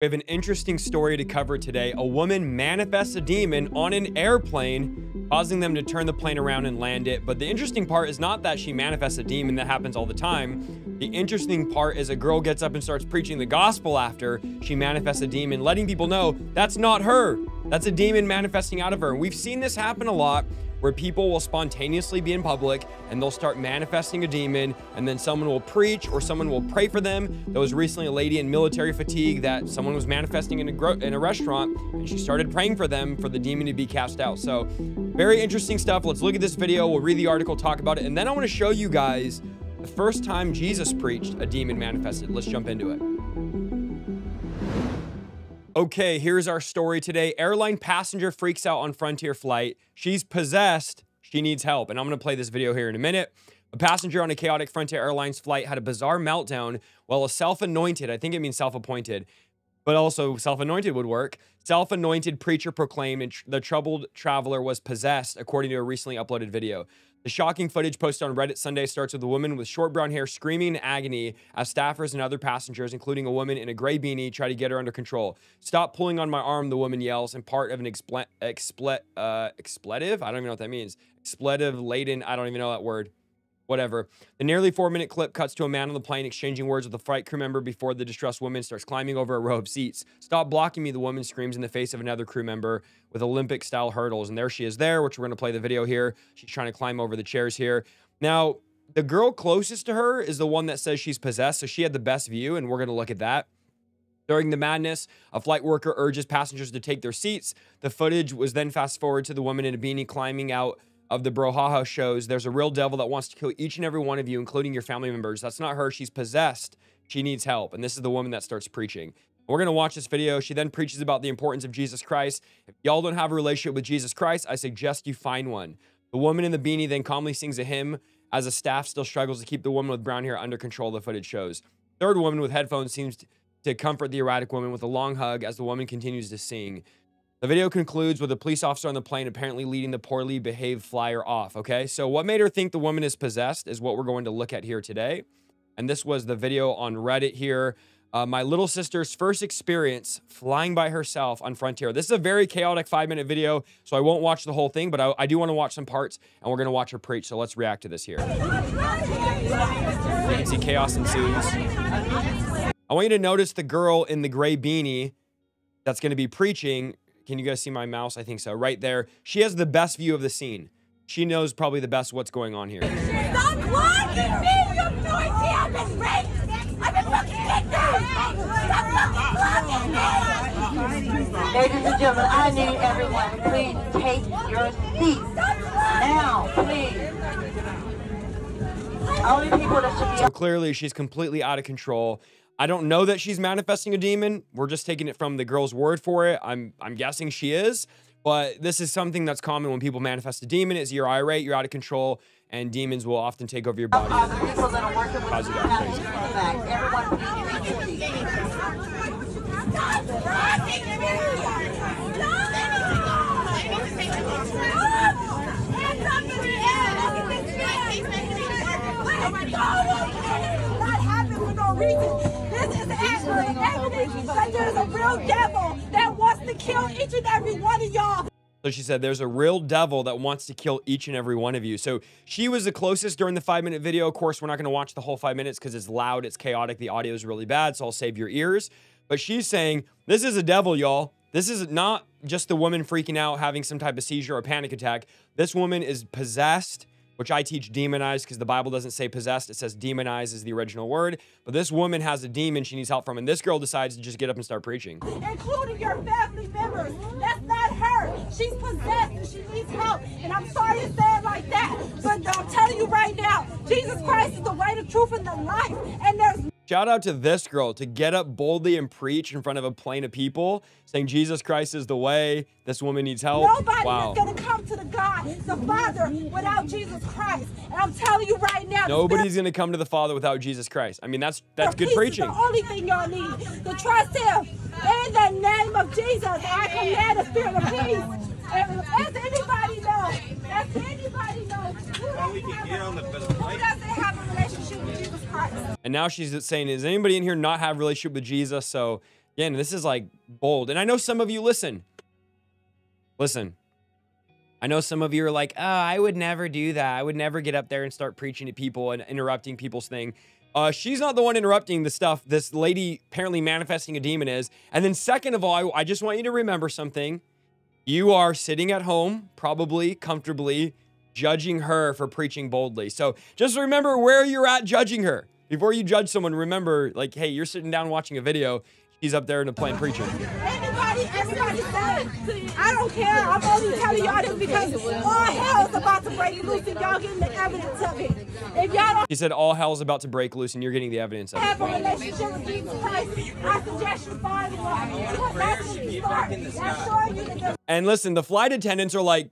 We have an interesting story to cover today. A woman manifests a demon on an airplane, causing them to turn the plane around and land it. But the interesting part is not that she manifests a demon. That happens all the time. The interesting part is a girl gets up and starts preaching the gospel after she manifests a demon, letting people know that's not her. That's a demon manifesting out of her. And we've seen this happen a lot, where people will spontaneously be in public and they'll start manifesting a demon, and then someone will preach or someone will pray for them. There was recently a lady in military fatigue that someone was manifesting in a restaurant, and she started praying for them for the demon to be cast out. So very interesting stuff. Let's look at this video. We'll read the article, talk about it, and then I want to show you guys the first time Jesus preached, a demon manifested. Let's jump into it. Okay, here's our story today. Airline passenger freaks out on Frontier flight. She's possessed. She needs help. And I'm going to play this video here in a minute. A passenger on a chaotic Frontier Airlines flight had a bizarre meltdown while a self-anointed, I think it means self-appointed, but also self-anointed would work. Self-anointed preacher proclaimed the troubled traveler was possessed, according to a recently uploaded video. The shocking footage posted on Reddit Sunday starts with a woman with short brown hair screaming in agony as staffers and other passengers, including a woman in a gray beanie, try to get her under control. "Stop pulling on my arm," the woman yells, in part of an expletive? I don't even know what that means. Expletive laden, I don't even know that word. Whatever. The nearly 4-minute clip cuts to a man on the plane exchanging words with a flight crew member before the distressed woman starts climbing over a row of seats. "Stop blocking me," the woman screams in the face of another crew member with Olympic-style hurdles. And there she is there, which we're going to play the video here. She's trying to climb over the chairs here. Now, the girl closest to her is the one that says she's possessed, so she had the best view, and we're going to look at that. During the madness, a flight worker urges passengers to take their seats. The footage was then fast forward to the woman in a beanie climbing out of the brouhaha. Shows there's a real devil that wants to kill each and every one of you, including your family members. That's not her. She's possessed. She needs help. And this is the woman that starts preaching. We're going to watch this video. She then preaches about the importance of Jesus Christ. If y'all don't have a relationship with Jesus Christ, I suggest you find one. The woman in the beanie then calmly sings a hymn as the staff still struggles to keep the woman with brown hair under control, the footage shows. Third woman with headphones seems to comfort the erratic woman with a long hug as the woman continues to sing. The video concludes with a police officer on the plane apparently leading the poorly behaved flyer off, okay? So what made her think the woman is possessed is what we're going to look at here today. And this was the video on Reddit here. My little sister's first experience flying by herself on Frontier. This is a very chaotic 5-minute video, so I won't watch the whole thing, but I do want to watch some parts, and we're going to watch her preach. So let's react to this here. You can see chaos ensues. I want you to notice the girl in the gray beanie that's going to be preaching. Can you guys see my mouse? I think so. Right there. She has the best view of the scene. She knows probably the best what's going on here. Stop blocking me! You have no idea! I've been raped! I've been fucking kidnapped! Stop fucking blocking me! Ladies and gentlemen, I need everyone to please take your seats. Now, please. Only people that should be... So clearly she's completely out of control. I don't know that she's manifesting a demon. We're just taking it from the girl's word for it. I'm guessing she is, but this is something that's common when people manifest a demon. Is you're irate, you're out of control, and demons will often take over your body and cause you to go crazy. Everyone, please take your seats. Stop blocking me! Hands up in the air! Look at this man! Oh my God! Not happen for no reason. This is evidence that there's a real devil that wants to kill each and every one of y'all. So she said there's a real devil that wants to kill each and every one of you. So she was the closest during the 5-minute video. Of course, we're not going to watch the whole 5 minutes because it's loud, it's chaotic, the audio is really bad, so I'll save your ears. But she's saying, this is a devil, y'all. This is not just the woman freaking out, having some type of seizure or panic attack. This woman is possessed, which I teach demonized because the Bible doesn't say possessed. It says demonized is the original word. But this woman has a demon she needs help from, and this girl decides to just get up and start preaching. Including your family members. That's not her. She's possessed and she needs help. And I'm sorry to say it like that, but I'm telling you right now, Jesus Christ is the way, the truth, and the life. And there's... Shout out to this girl to get up boldly and preach in front of a plane of people, saying Jesus Christ is the way. This woman needs help. Nobody is going to come to the God, the Father, without Jesus Christ. And I'm telling you right now, nobody's going to come to the Father without Jesus Christ. I mean, that's good preaching. The only thing y'all need to trust Him in the name of Jesus. I command the spirit of peace. And as anybody knows, who doesn't have a relationship with Jesus Christ? And now she's saying, does anybody in here not have a relationship with Jesus? So Again, this is like bold. And I know some of you, listen. I know some of you are like, oh, I would never do that. I would never get up there and start preaching to people and interrupting people's thing. She's not the one interrupting the stuff. This lady apparently manifesting a demon is. And then second of all, I just want you to remember something. You are sitting at home, probably comfortably, judging her for preaching boldly. So just remember where you're at judging her. Before you judge someone, remember, like, hey, you're sitting down watching a video. She's up there in a plane preaching. Everybody said, I don't care. I'm only telling y'all this because all hell's about to break loose and y'all getting the evidence of it. If y'all don't She said all hell's about to break loose and you're getting the evidence of have it. a relationship with Jesus Christ, I suggest you find one. Because that's when you start. That's showing you the And listen, the flight attendants are like,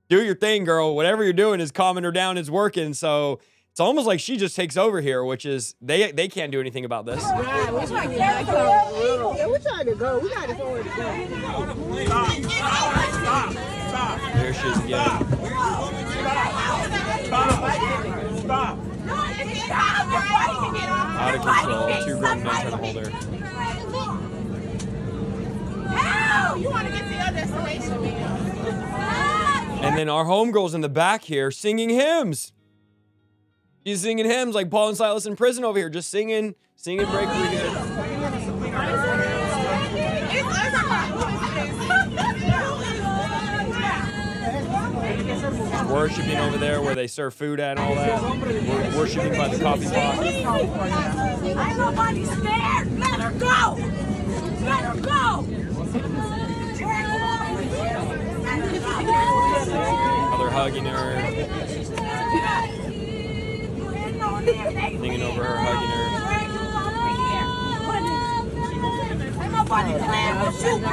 do your thing, girl. Whatever you're doing is calming her down, is working. So it's almost like she just takes over here, which is, they can't do anything about this. Right, we're trying to go. We got to go where to go. There she is again. Stop. Out of control. Two grown men trying to hold her. Hell, you want to get to your destination, And then our homegirl's in the back here singing hymns. She's singing hymns like Paul and Silas in prison over here, just singing breakthrough here. Worshiping over there where they serve food at and all that. We're worshiping by the coffee pot. Ain't nobody scared. Let her go. Let her go. They're hugging her, singing over her, hugging her. Ain't nobody playing with you, girl.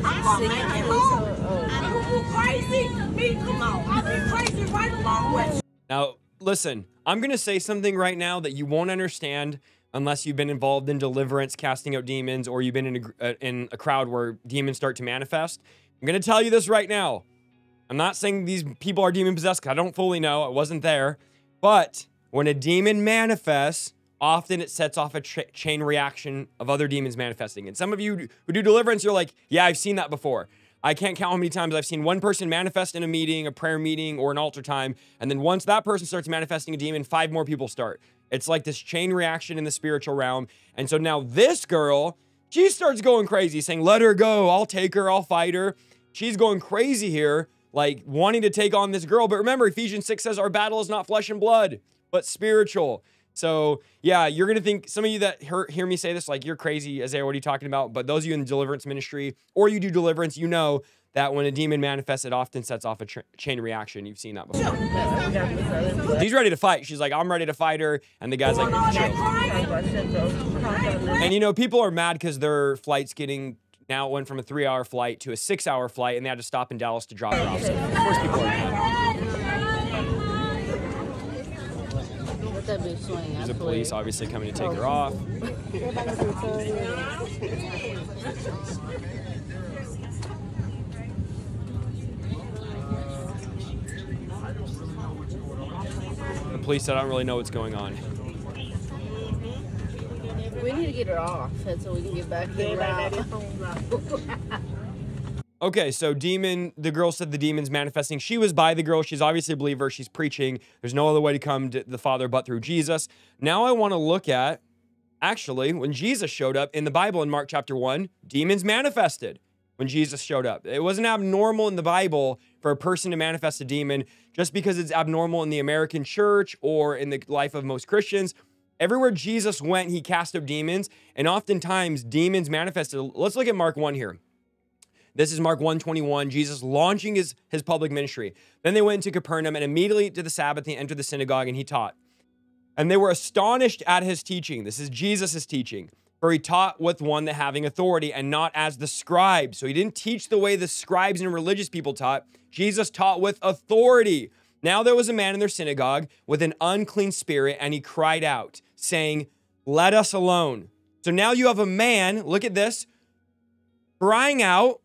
I'm gonna make you move. You crazy? Me, come on. I'll be crazy right along with you. Now, listen, I'm going to say something right now that you won't understand unless you've been involved in deliverance, casting out demons, or you've been in a crowd where demons start to manifest. I'm going to tell you this right now. I'm not saying these people are demon possessed, because I don't fully know. I wasn't there. But when a demon manifests, often it sets off a chain reaction of other demons manifesting. And some of you who do deliverance, you're like, yeah, I've seen that before. I can't count how many times I've seen one person manifest in a meeting, a prayer meeting, or an altar time. And then once that person starts manifesting a demon, 5 more people start. It's like this chain reaction in the spiritual realm. And so now this girl, she starts going crazy, saying, let her go. I'll take her. I'll fight her. She's going crazy here, like wanting to take on this girl. But remember, Ephesians 6 says our battle is not flesh and blood, but spiritual. So yeah, you're going to think, some of you that hear me say this, like, you're crazy, Isaiah, what are you talking about? But those of you in the deliverance ministry, or you do deliverance, you know that when a demon manifests, it often sets off a chain reaction. You've seen that before. He's ready to fight. She's like, I'm ready to fight her. And the guy's like, chill. And you know, people are mad because their flight's now it went from a 3-hour flight to a 6-hour flight, and they had to stop in Dallas to drop it off. So of course people are mad. There's a police obviously coming to take her off. The police said, I don't really know what's going on. We need to get her off so we can get back to the route. Okay, so the girl said the demon's manifesting. She was by the girl. She's obviously a believer. She's preaching. There's no other way to come to the Father but through Jesus. Now I want to look at, actually, when Jesus showed up in the Bible in Mark chapter 1, demons manifested when Jesus showed up. It wasn't abnormal in the Bible for a person to manifest a demon just because it's abnormal in the American church or in the life of most Christians. Everywhere Jesus went, he cast out demons, and oftentimes demons manifested. Let's look at Mark 1 here. This is Mark 1:21, Jesus launching his public ministry. Then they went into Capernaum, and immediately to the Sabbath, he entered the synagogue, and he taught. And they were astonished at his teaching. This is Jesus' teaching. For he taught with one that having authority, and not as the scribes. So he didn't teach the way the scribes and religious people taught. Jesus taught with authority. Now there was a man in their synagogue with an unclean spirit, and he cried out, saying, let us alone. So now you have a man, look at this, crying out.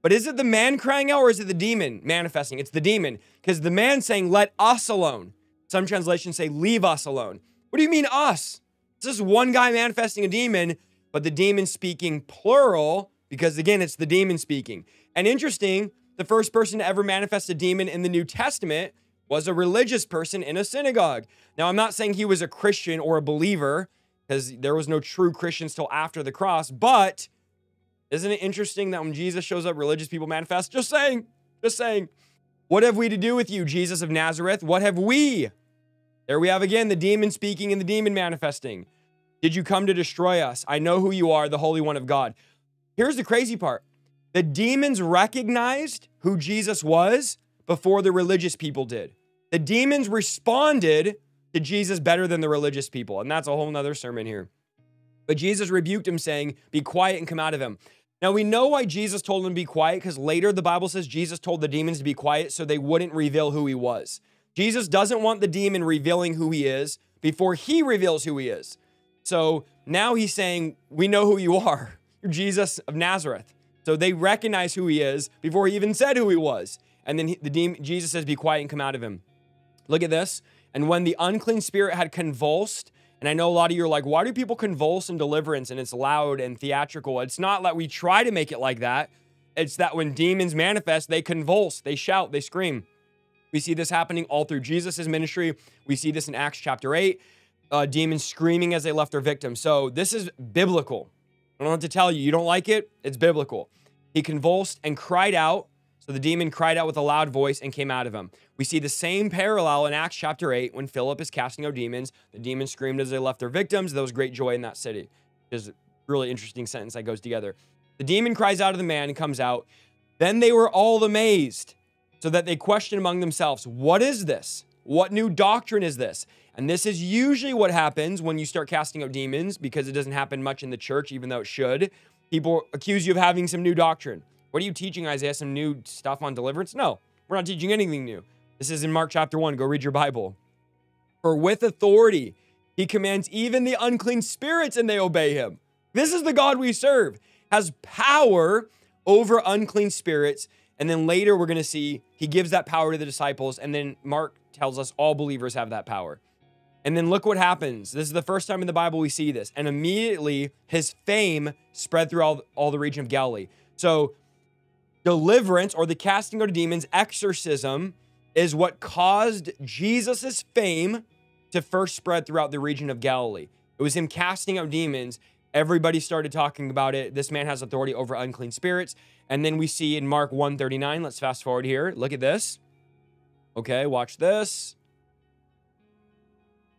But is it the man crying out, or is it the demon manifesting? It's the demon, because the man saying, let us alone. Some translations say, leave us alone. What do you mean us? It's just one guy manifesting a demon. but the demon speaking plural, because again, it's the demon speaking. And interesting, the first person to ever manifest a demon in the New Testament was a religious person in a synagogue. Now, I'm not saying he was a Christian or a believer, because there was no true Christians till after the cross, but isn't it interesting that when Jesus shows up, religious people manifest? Just saying. What have we to do with you, Jesus of Nazareth? What have we? There we have again the demon speaking and the demon manifesting. Did you come to destroy us? I know who you are, the Holy One of God. Here's the crazy part. The demons recognized who Jesus was before the religious people did. The demons responded to Jesus better than the religious people. And that's a whole nother sermon here. But Jesus rebuked him saying, be quiet and come out of him. Now we know why Jesus told him to be quiet, because later the Bible says Jesus told the demons to be quiet so they wouldn't reveal who he was. Jesus doesn't want the demon revealing who he is before he reveals who he is. So now he's saying, we know who you are. You're Jesus of Nazareth. So they recognize who he is before he even said who he was. And then Jesus says, be quiet and come out of him. Look at this. And when the unclean spirit had convulsed, and I know a lot of you are like, why do people convulse in Deliverance and it's loud and theatrical? It's not that we try to make it like that. It's that when demons manifest, they convulse, they shout, they scream. We see this happening all through Jesus' ministry. We see this in Acts chapter 8, demons screaming as they left their victims. So this is biblical. I don't know what to tell you. You don't like it? It's biblical. He convulsed and cried out. So the demon cried out with a loud voice and came out of him. We see the same parallel in Acts chapter 8 when Philip is casting out demons. The demons screamed as they left their victims. There was great joy in that city. There's a really interesting sentence that goes together. The demon cries out of the man and comes out. Then they were all amazed, so that they questioned among themselves, what is this? What new doctrine is this? And this is usually what happens when you start casting out demons, because it doesn't happen much in the church, even though it should. People accuse you of having some new doctrine. What are you teaching, Isaiah? Some new stuff on deliverance? No, we're not teaching anything new. This is in Mark chapter 1. Go read your Bible. For with authority, he commands even the unclean spirits and they obey him. This is the God we serve. Has power over unclean spirits. And then later we're going to see he gives that power to the disciples. And then Mark tells us all believers have that power. And then look what happens. This is the first time in the Bible we see this. And immediately his fame spread through all the region of Galilee. So deliverance, or the casting out of demons, exorcism, is what caused Jesus's fame to first spread throughout the region of Galilee. It was him casting out demons. Everybody started talking about it. This man has authority over unclean spirits. And then we see in Mark 1:39, let's fast forward here. Look at this. Okay, watch this.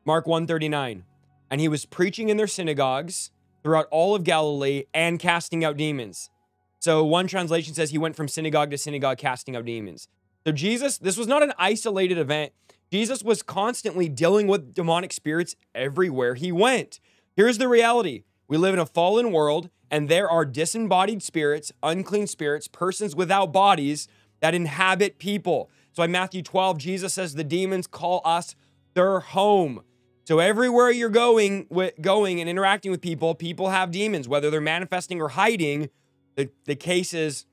Mark 1:39. And he was preaching in their synagogues throughout all of Galilee and casting out demons. So one translation says he went from synagogue to synagogue casting out demons. So Jesus, this was not an isolated event. Jesus was constantly dealing with demonic spirits everywhere he went. Here's the reality. We live in a fallen world, and there are disembodied spirits, unclean spirits, persons without bodies that inhabit people. So in Matthew 12, Jesus says the demons call us their home. So everywhere you're going and interacting with people, people have demons, whether they're manifesting or hiding. The case is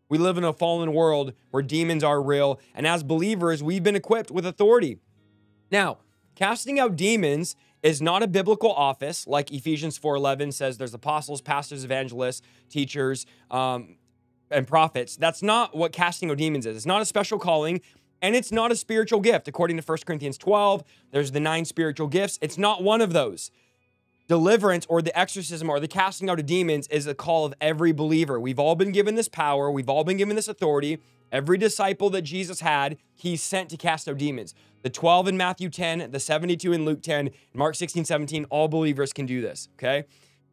we live in a fallen world where demons are real. And as believers, we've been equipped with authority. Now, casting out demons is not a biblical office. Like Ephesians 4:11 says there's apostles, pastors, evangelists, teachers, and prophets. That's not what casting out demons is. It's not a special calling, and it's not a spiritual gift. According to 1 Corinthians 12, there's the 9 spiritual gifts. It's not one of those. Deliverance, or the exorcism, or the casting out of demons, is a call of every believer. We've all been given this power. We've all been given this authority. Every disciple that Jesus had, he sent to cast out demons. The 12 in Matthew 10, the 72 in Luke 10, Mark 16:17, all believers can do this, okay?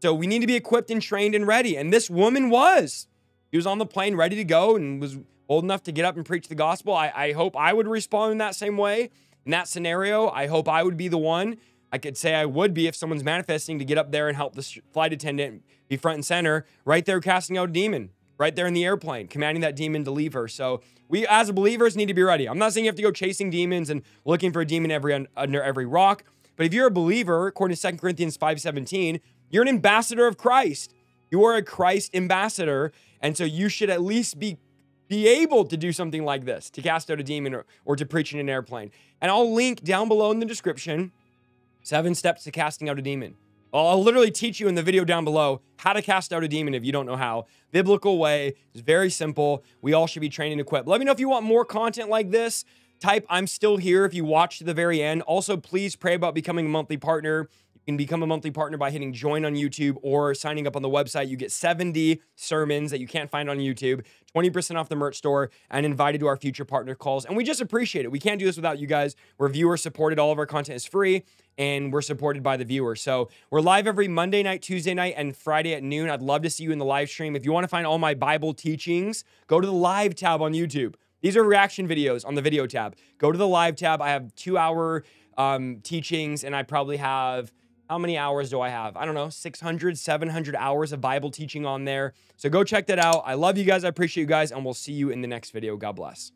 So we need to be equipped and trained and ready. And this woman was. She was on the plane ready to go and was old enough to get up and preach the gospel. I hope I would respond in that same way. In that scenario, I hope I would be the one. I could say I would be if someone's manifesting, to get up there and help the flight attendant be front and center, right there casting out a demon, right there in the airplane, commanding that demon to leave her. So we as believers need to be ready. I'm not saying you have to go chasing demons and looking for a demon under every rock, but if you're a believer, according to 2 Corinthians 5:17, you're an ambassador of Christ. You are a Christ ambassador, and so you should at least be able to do something like this, to cast out a demon or to preach in an airplane. And I'll link down below in the description 7 steps to casting out a demon. I'll literally teach you in the video down below how to cast out a demon if you don't know how. Biblical way. It's very simple. We all should be trained and equipped. Let me know if you want more content like this. Type I'm still here if you watch to the very end. Also, please pray about becoming a monthly partner. You can become a monthly partner by hitting join on YouTube or signing up on the website. You get 70 sermons that you can't find on YouTube, 20% off the merch store, and invited to our future partner calls. And we just appreciate it. We can't do this without you guys. We're viewer supported. All of our content is free, and we're supported by the viewers. So we're live every Monday night, Tuesday night, and Friday at noon. I'd love to see you in the live stream. If you want to find all my Bible teachings, go to the live tab on YouTube. These are reaction videos on the video tab. Go to the live tab. I have 2-hour teachings, and I probably have, how many hours do I have? I don't know, 600, 700 hours of Bible teaching on there. So go check that out. I love you guys. I appreciate you guys, and we'll see you in the next video. God bless.